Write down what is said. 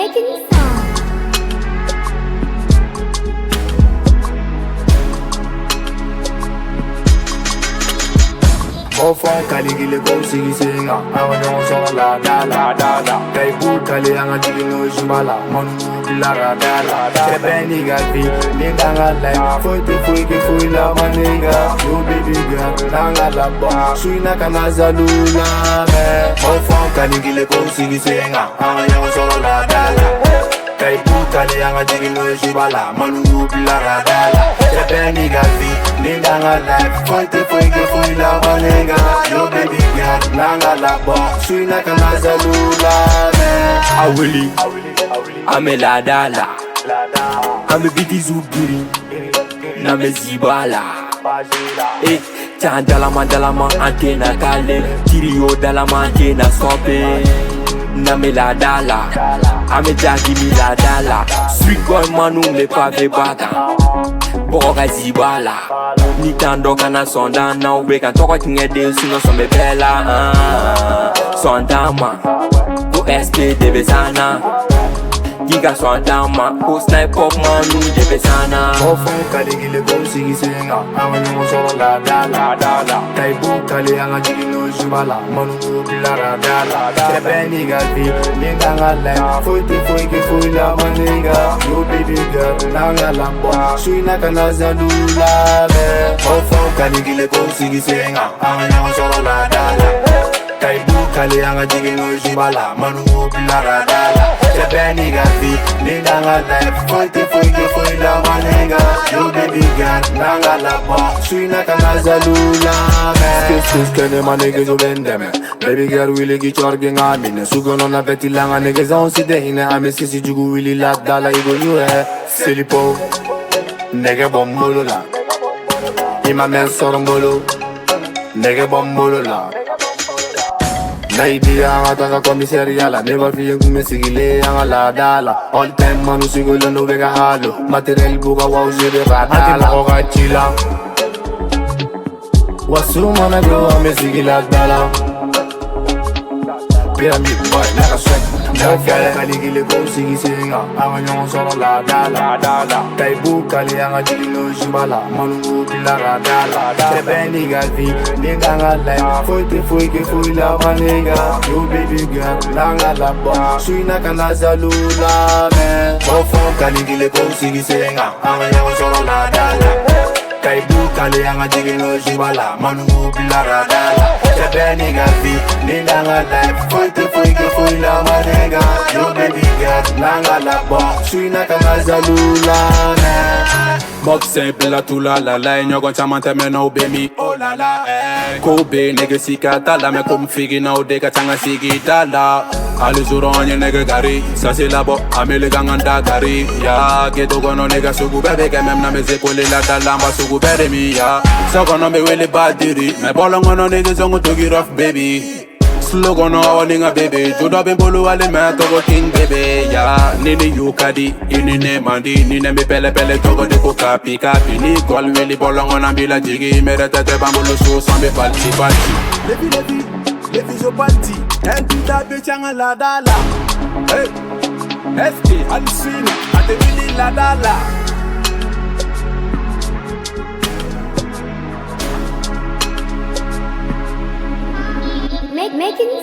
Making sound. Ofon kaligile ko sigisenga awanyo solo la dala kai bu kali anga digino jumala manu bilara dala tebeni gavi ninganga la foi ke foi la maninga yo baby girl nanga la ba suina kana zalula me ofon kaligile ko sigisenga awanyo solo la dala kai bu kali anga digino jumala manu bilara dala tebeni gavi ninganga la foi ke foi la maninga yo baby girl, nanga la bo, suina kana zalula me. Awili, ame la dala, ame biti zubiri, na me zibala. Eh, chan dalama antena kale, tirio dalama antena sope. Na me la dala, ame jagi mi la dala. Sweet boy manu me pave bata. Boga zibala ni tando kana sonda na we kan toko tinge de suno so me bella sonda ma go SP de besana giga sonda ma go snipe up manu de besana Ofon kaligile ko sigisenga awanyo solo la dala kai bu kali anga digino jumala manu bilara dala tebeni gavi ninganga la foi ke foi la maninga yo baby girl nanga la bo suina kana zalula me Ofon kaligile ko sigisenga awanyo solo la dala kai bu kali anga digino jumala manu bilara dala tebeni gavi ninganga la foi ke foi la maninga yo baby girl nanga la bo suina kana zalula me skis kene manege zo bendeme baby girl wili gi chorge ngamine sugono na beti langa nege za onsi de hine ame sisi jugu wili la dala igo nyue silipo nege bombolo la ima men sorombolo nege bombolo la na idea ataka komisaria la never feel kume sigile anga la dala all time manu sigolo no vega halo material buga wa ujire radala oga chila wasuma na go ame sigila dala pyramid boy naka swag Ofon kaligile ko sigisenga awanyo solo la dala kai bu kali anga digino jumala manu bilara dala tebeni gavi ninganga la foi ke foi la maninga yo baby girl nanga la bo suina kana zalula me Ofon kaligile ko sigisenga awanyo solo la dala kai bu kali anga digino jumala manu bilara dala tebeni gavi ninganga la foi ke foi la maninga yo baby girl nanga la bo suina kana zalula me Box simple la tula la la nyogo chamante me no be mi oh la la ko be nigga sikata la me kom figi no de ka tanga sigita la ali zuronye nigga gari sa se la bo amele ganganda gari ya geto gono nigga sugu bebe ke mem na me ze kole la dalamba sugu bere mi ya so gono me wele badiri me bolongo no nigga zongo to get off baby slogo no awalinga baby judo bembolo wale me togo king baby ya nini yukadi inine mandi nine me pele togo de ko kapi ni gol weli bolongo na bila jigi mere tete bambolo so sambe balti levi zo balti entita bechanga la dala hey SK alisina ate wili la dala Making